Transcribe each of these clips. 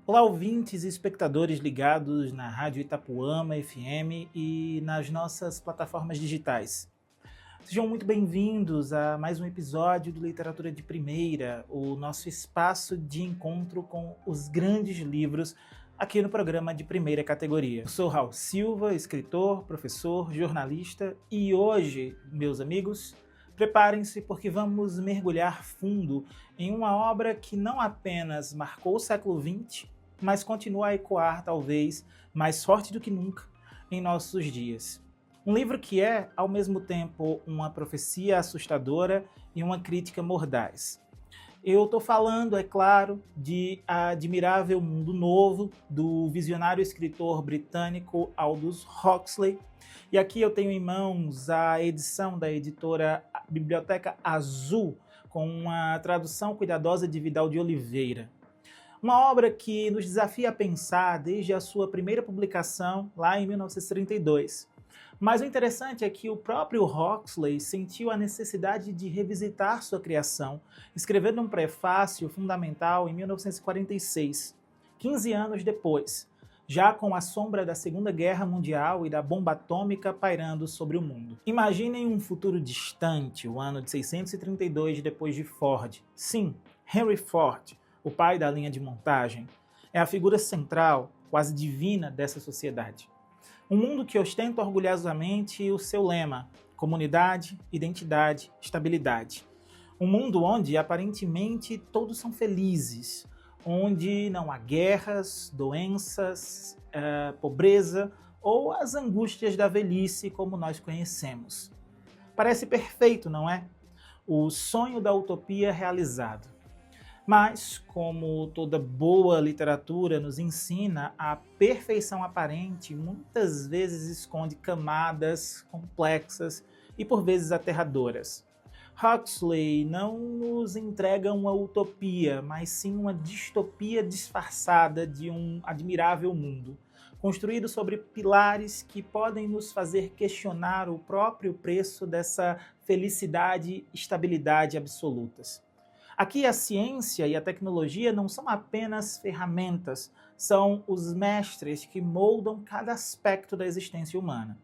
Olá, ouvintes e espectadores ligados na Rádio Itapuama FM e nas nossas plataformas digitais. Sejam muito bem-vindos a mais um episódio do Literatura de Primeira, o nosso espaço de encontro com os grandes livros aqui no programa de primeira categoria. Eu sou Raul Silva, escritor, professor, jornalista e hoje, meus amigos, preparem-se porque vamos mergulhar fundo em uma obra que não apenas marcou o século XX, mas continua a ecoar, talvez, mais forte do que nunca em nossos dias. Um livro que é, ao mesmo tempo, uma profecia assustadora e uma crítica mordaz. Eu estou falando, é claro, de A Admirável Mundo Novo, do visionário escritor britânico Aldous Huxley. E aqui eu tenho em mãos a edição da editora Biblioteca Azul, com uma tradução cuidadosa de Vidal de Oliveira. Uma obra que nos desafia a pensar desde a sua primeira publicação, lá em 1932. Mas o interessante é que o próprio Huxley sentiu a necessidade de revisitar sua criação, escrevendo um prefácio fundamental em 1946, 15 anos depois, já com a sombra da Segunda Guerra Mundial e da bomba atômica pairando sobre o mundo. Imaginem um futuro distante, o ano de 632 depois de Ford. Sim, Henry Ford, o pai da linha de montagem, é a figura central, quase divina dessa sociedade. Um mundo que ostenta orgulhosamente o seu lema: comunidade, identidade, estabilidade. Um mundo onde, aparentemente, todos são felizes, onde não há guerras, doenças, pobreza ou as angústias da velhice como nós conhecemos. Parece perfeito, não é? O sonho da utopia realizado. Mas, como toda boa literatura nos ensina, a perfeição aparente muitas vezes esconde camadas complexas e por vezes aterradoras. Huxley não nos entrega uma utopia, mas sim uma distopia disfarçada de um admirável mundo, construído sobre pilares que podem nos fazer questionar o próprio preço dessa felicidade e estabilidade absolutas. Aqui a ciência e a tecnologia não são apenas ferramentas, são os mestres que moldam cada aspecto da existência humana.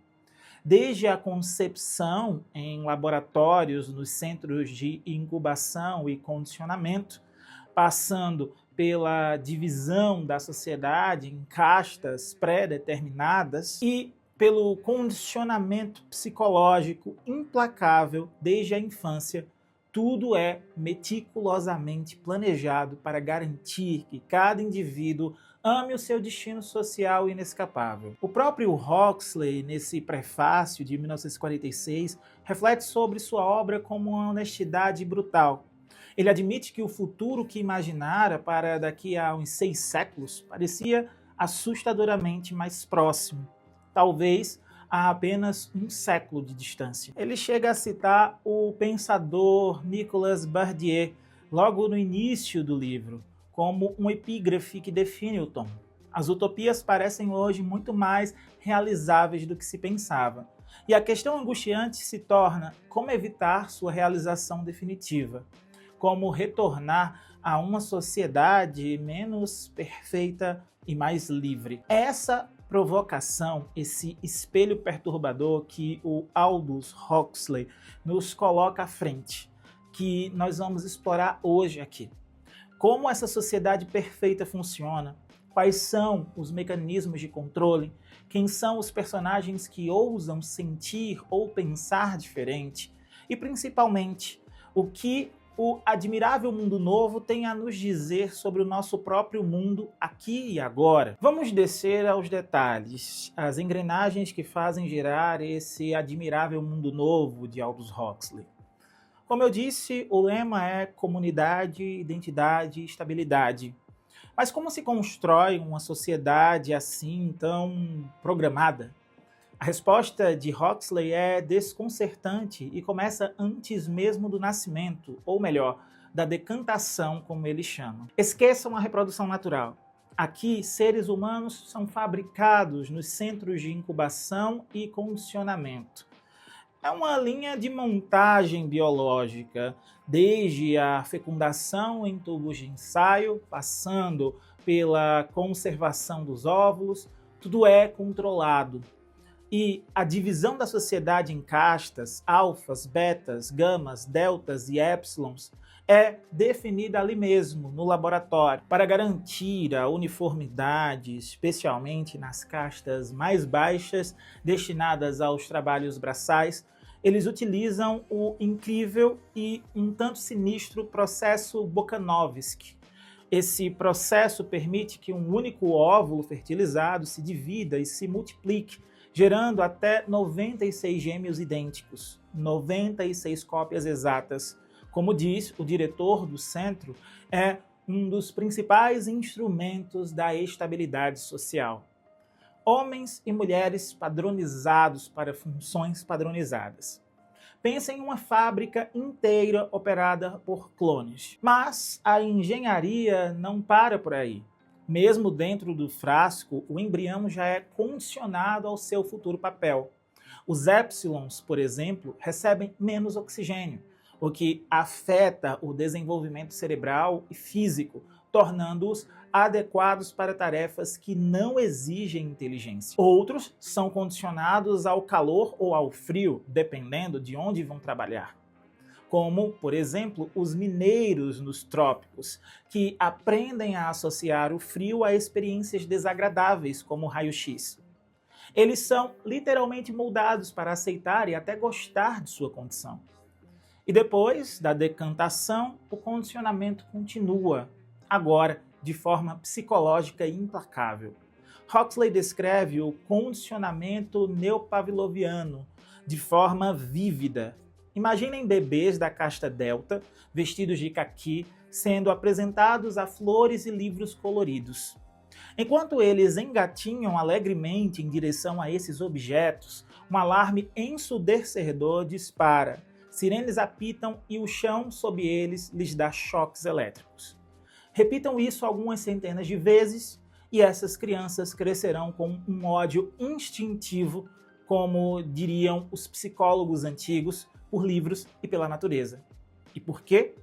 Desde a concepção em laboratórios, nos centros de incubação e condicionamento, passando pela divisão da sociedade em castas pré-determinadas e pelo condicionamento psicológico implacável desde a infância. Tudo é meticulosamente planejado para garantir que cada indivíduo ame o seu destino social inescapável. O próprio Huxley, nesse prefácio de 1946, reflete sobre sua obra como uma honestidade brutal. Ele admite que o futuro que imaginara para daqui a uns 6 séculos parecia assustadoramente mais próximo. Talvez há apenas um século de distância. Ele chega a citar o pensador Nicolas Bardier, logo no início do livro, como um epígrafe que define o tom. As utopias parecem hoje muito mais realizáveis do que se pensava. E a questão angustiante se torna como evitar sua realização definitiva, como retornar a uma sociedade menos perfeita e mais livre. Essa provocação, esse espelho perturbador que o Aldous Huxley nos coloca à frente, que nós vamos explorar hoje aqui. Como essa sociedade perfeita funciona, quais são os mecanismos de controle, quem são os personagens que ousam sentir ou pensar diferente e, principalmente, o que o admirável mundo novo tem a nos dizer sobre o nosso próprio mundo aqui e agora? Vamos descer aos detalhes, as engrenagens que fazem girar esse admirável mundo novo de Aldous Huxley. Como eu disse, o lema é comunidade, identidade e estabilidade. Mas como se constrói uma sociedade assim tão programada? A resposta de Huxley é desconcertante e começa antes mesmo do nascimento, ou melhor, da decantação, como ele chama. Esqueçam a reprodução natural. Aqui, seres humanos são fabricados nos centros de incubação e condicionamento. É uma linha de montagem biológica, desde a fecundação em tubos de ensaio, passando pela conservação dos óvulos, tudo é controlado. E a divisão da sociedade em castas, alfas, betas, gamas, deltas e épsilons, é definida ali mesmo, no laboratório, para garantir a uniformidade, especialmente nas castas mais baixas, destinadas aos trabalhos braçais. Eles utilizam o incrível e um tanto sinistro processo Bokanovsky. Esse processo permite que um único óvulo fertilizado se divida e se multiplique, gerando até 96 gêmeos idênticos, 96 cópias exatas. Como diz o diretor do centro, é um dos principais instrumentos da estabilidade social. Homens e mulheres padronizados para funções padronizadas. Pensa em uma fábrica inteira operada por clones. Mas a engenharia não para por aí. Mesmo dentro do frasco, o embrião já é condicionado ao seu futuro papel. Os épsilons, por exemplo, recebem menos oxigênio, o que afeta o desenvolvimento cerebral e físico, tornando-os adequados para tarefas que não exigem inteligência. Outros são condicionados ao calor ou ao frio, dependendo de onde vão trabalhar. Como, por exemplo, os mineiros nos trópicos, que aprendem a associar o frio a experiências desagradáveis, como o raio-x. Eles são literalmente moldados para aceitar e até gostar de sua condição. E depois da decantação, o condicionamento continua, agora de forma psicológica e implacável. Huxley descreve o condicionamento neopavloviano de forma vívida. Imaginem bebês da casta delta, vestidos de caqui, sendo apresentados a flores e livros coloridos. Enquanto eles engatinham alegremente em direção a esses objetos, um alarme ensurdecedor dispara, sirenes apitam e o chão sob eles lhes dá choques elétricos. Repitam isso algumas centenas de vezes e essas crianças crescerão com um ódio instintivo, como diriam os psicólogos antigos, por livros e pela natureza. E por quê?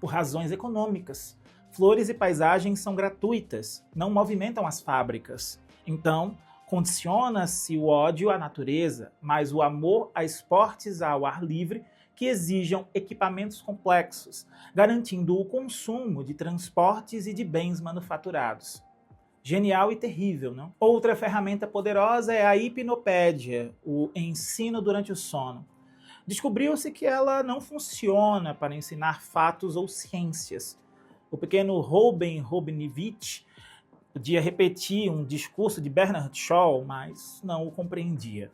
Por razões econômicas. Flores e paisagens são gratuitas, não movimentam as fábricas. Então, condiciona-se o ódio à natureza, mas o amor a esportes ao ar livre que exijam equipamentos complexos, garantindo o consumo de transportes e de bens manufaturados. Genial e terrível, não? Outra ferramenta poderosa é a hipnopédia, o ensino durante o sono. Descobriu-se que ela não funciona para ensinar fatos ou ciências. O pequeno Ruben Rubinowitch podia repetir um discurso de Bernard Shaw, mas não o compreendia.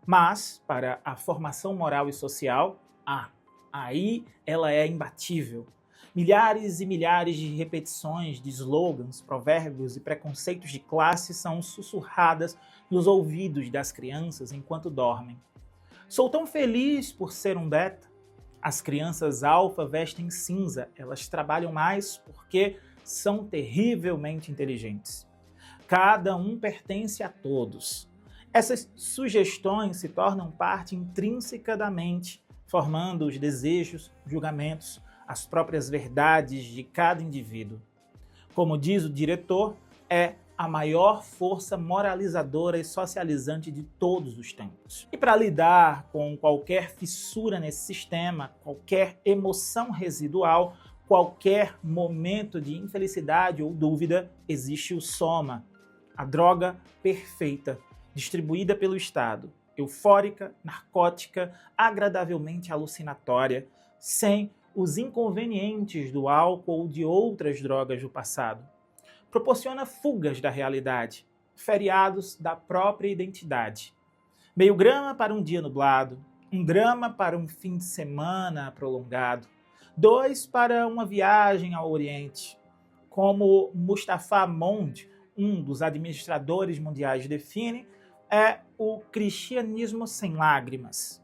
Mas, para a formação moral e social, aí ela é imbatível. Milhares e milhares de repetições de slogans, provérbios e preconceitos de classe são sussurradas nos ouvidos das crianças enquanto dormem. Sou tão feliz por ser um beta. As crianças alfa vestem cinza, elas trabalham mais porque são terrivelmente inteligentes. Cada um pertence a todos. Essas sugestões se tornam parte intrínseca da mente, formando os desejos, julgamentos, as próprias verdades de cada indivíduo. Como diz o diretor, é a maior força moralizadora e socializante de todos os tempos. E para lidar com qualquer fissura nesse sistema, qualquer emoção residual, qualquer momento de infelicidade ou dúvida, existe o soma, a droga perfeita, distribuída pelo Estado, eufórica, narcótica, agradavelmente alucinatória, sem os inconvenientes do álcool ou de outras drogas do passado. Proporciona fugas da realidade, feriados da própria identidade. Meio grama para um dia nublado, um drama para um fim de semana prolongado, 2 para uma viagem ao Oriente. Como Mustafa Mond, um dos administradores mundiais, define, é o cristianismo sem lágrimas.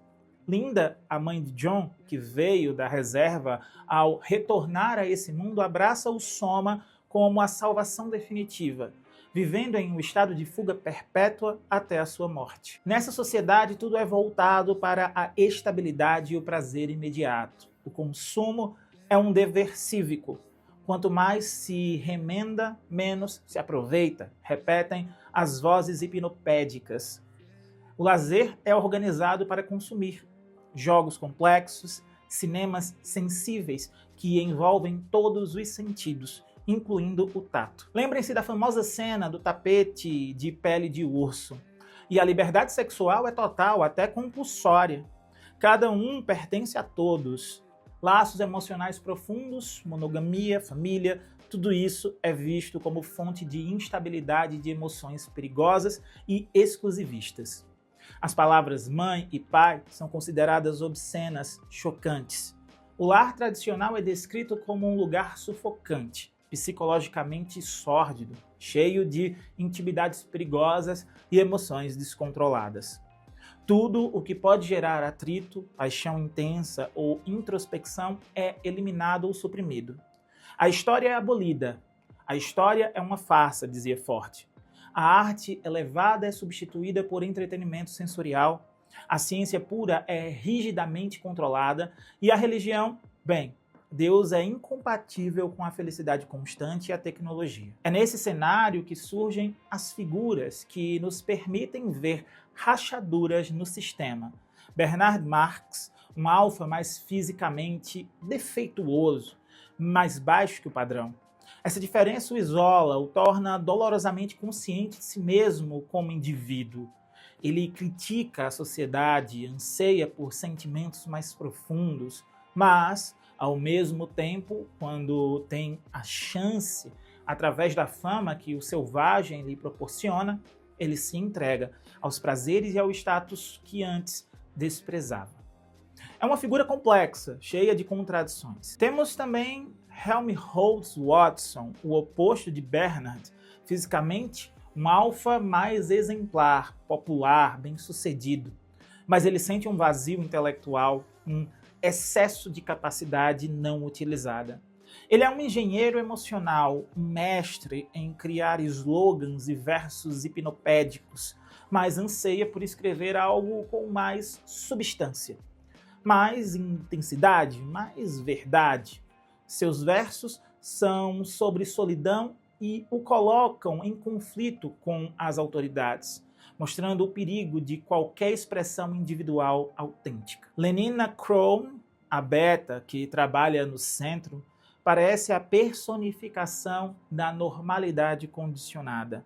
Linda, a mãe de John, que veio da reserva, ao retornar a esse mundo, abraça o soma como a salvação definitiva, vivendo em um estado de fuga perpétua até a sua morte. Nessa sociedade, tudo é voltado para a estabilidade e o prazer imediato. O consumo é um dever cívico. Quanto mais se remenda, menos se aproveita, repetem as vozes hipnopédicas. O lazer é organizado para consumir. Jogos complexos, cinemas sensíveis que envolvem todos os sentidos, incluindo o tato. Lembrem-se da famosa cena do tapete de pele de urso. E a liberdade sexual é total, até compulsória. Cada um pertence a todos. Laços emocionais profundos, monogamia, família, tudo isso é visto como fonte de instabilidade de emoções perigosas e exclusivistas. As palavras mãe e pai são consideradas obscenas, chocantes. O lar tradicional é descrito como um lugar sufocante, psicologicamente sórdido, cheio de intimidades perigosas e emoções descontroladas. Tudo o que pode gerar atrito, paixão intensa ou introspecção é eliminado ou suprimido. A história é abolida. A história é uma farsa, dizia Forte. A arte elevada é substituída por entretenimento sensorial. A ciência pura é rigidamente controlada. E a religião, bem, Deus é incompatível com a felicidade constante e a tecnologia. É nesse cenário que surgem as figuras que nos permitem ver rachaduras no sistema. Bernard Marx, um alfa mais fisicamente defeituoso, mais baixo que o padrão. Essa diferença o isola, o torna dolorosamente consciente de si mesmo como indivíduo. Ele critica a sociedade, anseia por sentimentos mais profundos, mas, ao mesmo tempo, quando tem a chance, através da fama que o selvagem lhe proporciona, ele se entrega aos prazeres e ao status que antes desprezava. É uma figura complexa, cheia de contradições. Temos também Helmholtz Watson, o oposto de Bernard, fisicamente um alfa mais exemplar, popular, bem-sucedido. Mas ele sente um vazio intelectual, um excesso de capacidade não utilizada. Ele é um engenheiro emocional, um mestre em criar slogans e versos hipnopédicos, mas anseia por escrever algo com mais substância, mais intensidade, mais verdade. Seus versos são sobre solidão e o colocam em conflito com as autoridades, mostrando o perigo de qualquer expressão individual autêntica. Lenina Krohn, a beta que trabalha no centro, parece a personificação da normalidade condicionada.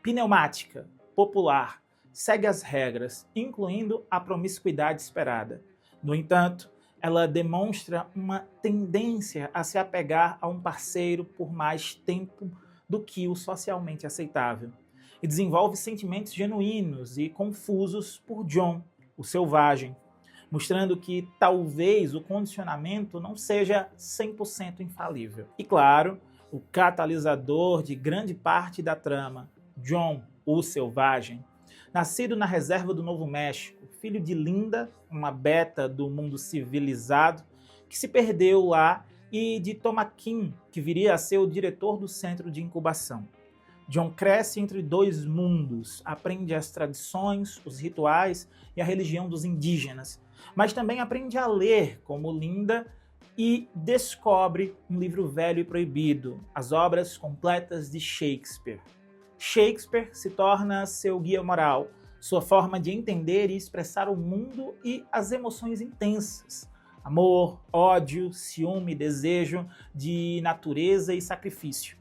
Pneumática, popular, segue as regras, incluindo a promiscuidade esperada. No entanto, ela demonstra uma tendência a se apegar a um parceiro por mais tempo do que o socialmente aceitável, e desenvolve sentimentos genuínos e confusos por John, o selvagem, mostrando que talvez o condicionamento não seja 100% infalível. E claro, o catalisador de grande parte da trama, John, o selvagem, nascido na reserva do Novo México, filho de Linda, uma beta do mundo civilizado, que se perdeu lá, e de Tomaquin, que viria a ser o diretor do centro de incubação. John cresce entre dois mundos, aprende as tradições, os rituais e a religião dos indígenas, mas também aprende a ler, como Linda, e descobre um livro velho e proibido, as obras completas de Shakespeare. Shakespeare se torna seu guia moral, sua forma de entender e expressar o mundo e as emoções intensas. Amor, ódio, ciúme, desejo de natureza e sacrifício,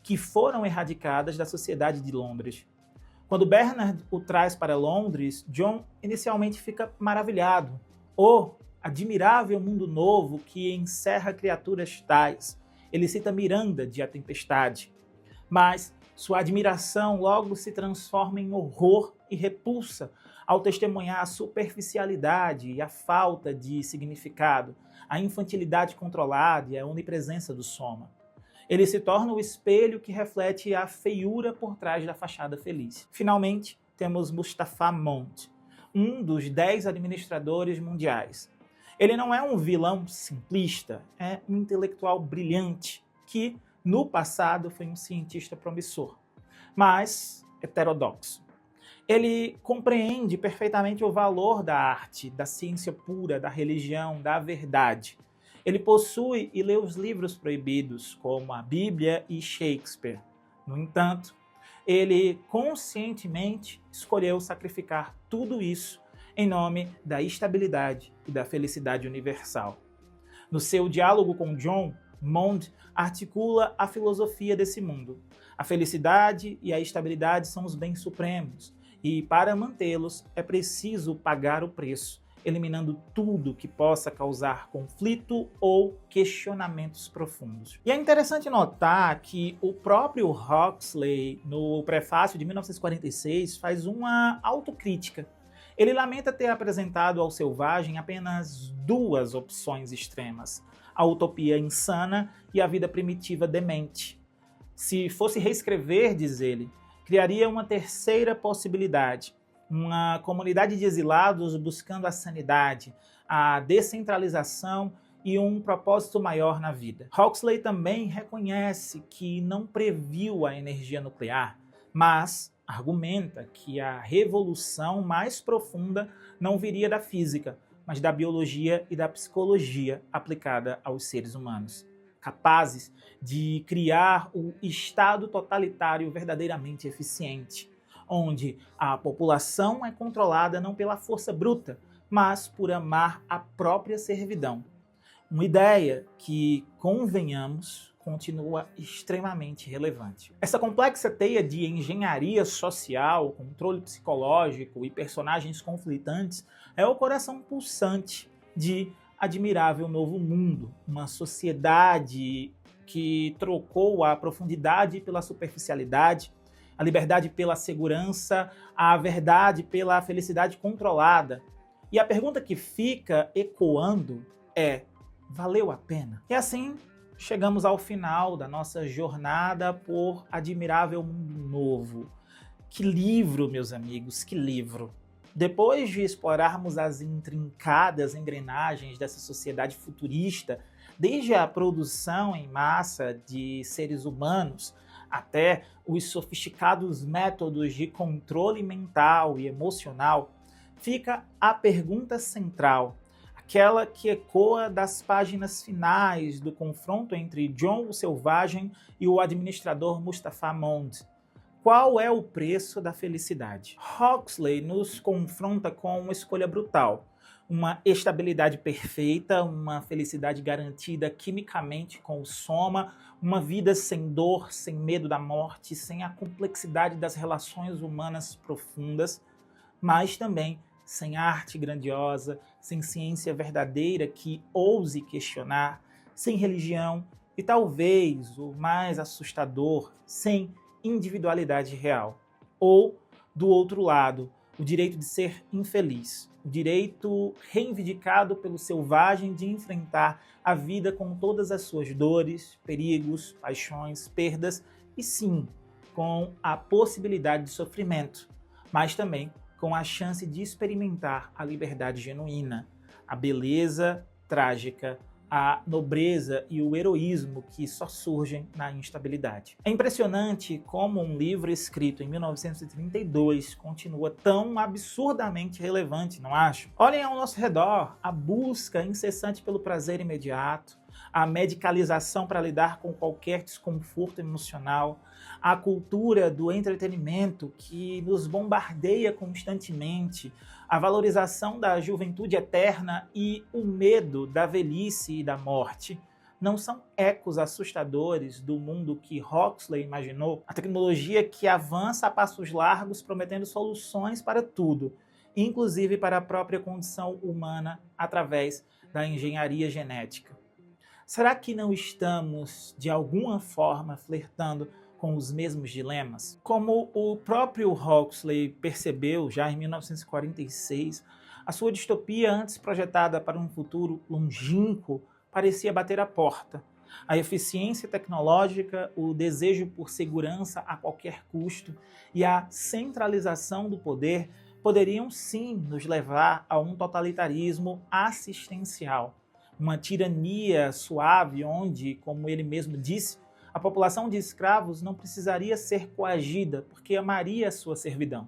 que foram erradicadas da sociedade de Londres. Quando Bernard o traz para Londres, John inicialmente fica maravilhado. Oh, admirável mundo novo que encerra criaturas tais. Ele cita Miranda de A Tempestade. Mas sua admiração logo se transforma em horror e repulsa ao testemunhar a superficialidade e a falta de significado, a infantilidade controlada e a onipresença do soma. Ele se torna o espelho que reflete a feiura por trás da fachada feliz. Finalmente, temos Mustafa Mond, um dos 10 administradores mundiais. Ele não é um vilão simplista, é um intelectual brilhante que, no passado, foi um cientista promissor, mas heterodoxo. Ele compreende perfeitamente o valor da arte, da ciência pura, da religião, da verdade. Ele possui e lê os livros proibidos, como a Bíblia e Shakespeare. No entanto, ele conscientemente escolheu sacrificar tudo isso em nome da estabilidade e da felicidade universal. No seu diálogo com John, Mond articula a filosofia desse mundo. A felicidade e a estabilidade são os bens supremos, e para mantê-los é preciso pagar o preço, eliminando tudo que possa causar conflito ou questionamentos profundos. E é interessante notar que o próprio Huxley, no prefácio de 1946, faz uma autocrítica. Ele lamenta ter apresentado ao selvagem apenas 2 opções extremas: a utopia insana e a vida primitiva demente. Se fosse reescrever, diz ele, criaria uma terceira possibilidade, uma comunidade de exilados buscando a sanidade, a descentralização e um propósito maior na vida. Huxley também reconhece que não previu a energia nuclear, mas argumenta que a revolução mais profunda não viria da física, mas da biologia e da psicologia aplicada aos seres humanos, capazes de criar o estado totalitário verdadeiramente eficiente, onde a população é controlada não pela força bruta, mas por amar a própria servidão. Uma ideia que, convenhamos, continua extremamente relevante. Essa complexa teia de engenharia social, controle psicológico e personagens conflitantes é o coração pulsante de Admirável Novo Mundo, uma sociedade que trocou a profundidade pela superficialidade, a liberdade pela segurança, a verdade pela felicidade controlada. E a pergunta que fica ecoando é: valeu a pena? E assim, chegamos ao final da nossa jornada por Admirável Mundo Novo. Que livro, meus amigos, que livro! Depois de explorarmos as intrincadas engrenagens dessa sociedade futurista, desde a produção em massa de seres humanos até os sofisticados métodos de controle mental e emocional, fica a pergunta central, aquela que ecoa das páginas finais do confronto entre John o Selvagem e o administrador Mustafa Mond. Qual é o preço da felicidade? Huxley nos confronta com uma escolha brutal. Uma estabilidade perfeita, uma felicidade garantida quimicamente com o soma, uma vida sem dor, sem medo da morte, sem a complexidade das relações humanas profundas, mas também sem arte grandiosa, sem ciência verdadeira que ouse questionar, sem religião e talvez, o mais assustador, sem individualidade real. Ou, do outro lado, o direito de ser infeliz, o direito reivindicado pelo selvagem de enfrentar a vida com todas as suas dores, perigos, paixões, perdas e sim, com a possibilidade de sofrimento, mas também com a chance de experimentar a liberdade genuína, a beleza trágica, a nobreza e o heroísmo que só surgem na instabilidade. É impressionante como um livro escrito em 1932 continua tão absurdamente relevante, não acho? Olhem ao nosso redor, a busca incessante pelo prazer imediato, a medicalização para lidar com qualquer desconforto emocional, a cultura do entretenimento que nos bombardeia constantemente, a valorização da juventude eterna e o medo da velhice e da morte. Não são ecos assustadores do mundo que Huxley imaginou? A tecnologia que avança a passos largos prometendo soluções para tudo inclusive para a própria condição humana através da engenharia genética. Será que não estamos, de alguma forma, flertando com os mesmos dilemas? Como o próprio Huxley percebeu já em 1946, a sua distopia antes projetada para um futuro longínquo parecia bater à porta. A eficiência tecnológica, o desejo por segurança a qualquer custo e a centralização do poder poderiam sim nos levar a um totalitarismo assistencial, uma tirania suave onde, como ele mesmo disse, a população de escravos não precisaria ser coagida porque amaria a sua servidão.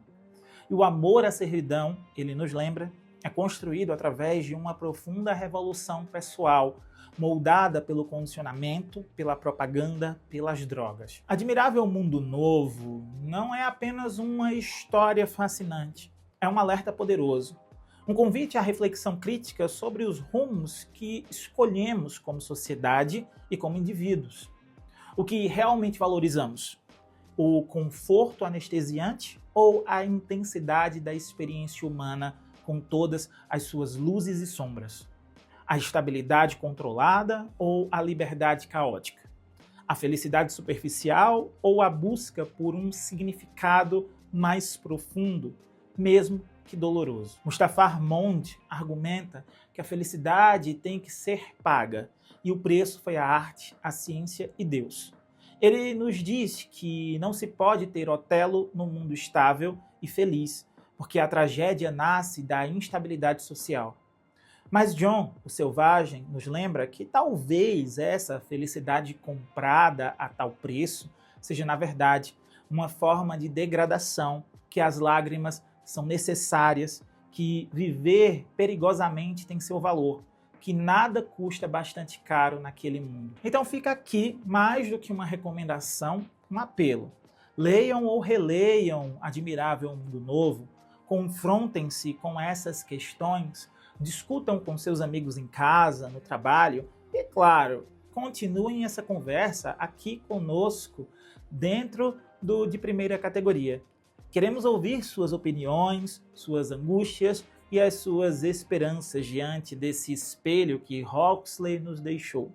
E o amor à servidão, ele nos lembra, é construído através de uma profunda revolução pessoal, moldada pelo condicionamento, pela propaganda, pelas drogas. Admirável Mundo Novo não é apenas uma história fascinante, é um alerta poderoso. Um convite à reflexão crítica sobre os rumos que escolhemos como sociedade e como indivíduos. O que realmente valorizamos? O conforto anestesiante ou a intensidade da experiência humana com todas as suas luzes e sombras? A estabilidade controlada ou a liberdade caótica? A felicidade superficial ou a busca por um significado mais profundo, mesmo que doloroso? Mustafar Mond argumenta que a felicidade tem que ser paga e o preço foi a arte, a ciência e Deus. Ele nos diz que não se pode ter Otelo no mundo estável e feliz, porque a tragédia nasce da instabilidade social. Mas John, o selvagem, nos lembra que talvez essa felicidade comprada a tal preço seja, na verdade, uma forma de degradação, que as lágrimas são necessárias, que viver perigosamente tem seu valor, que nada custa bastante caro naquele mundo. Então fica aqui, mais do que uma recomendação, um apelo. Leiam ou releiam Admirável Mundo Novo, confrontem-se com essas questões, discutam com seus amigos em casa, no trabalho e, claro, continuem essa conversa aqui conosco dentro do De Primeira Categoria. Queremos ouvir suas opiniões, suas angústias e as suas esperanças diante desse espelho que Huxley nos deixou.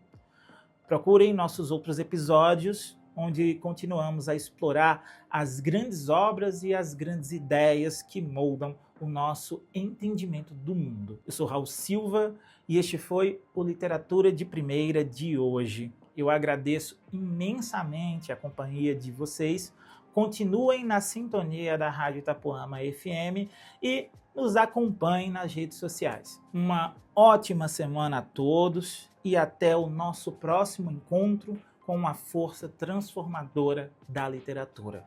Procurem nossos outros episódios, onde continuamos a explorar as grandes obras e as grandes ideias que moldam o nosso entendimento do mundo. Eu sou Raul Silva e este foi o Literatura de Primeira de hoje. Eu agradeço imensamente a companhia de vocês. Continuem na sintonia da Rádio Itapuama FM e nos acompanhem nas redes sociais. Uma ótima semana a todos e até o nosso próximo encontro com a força transformadora da literatura.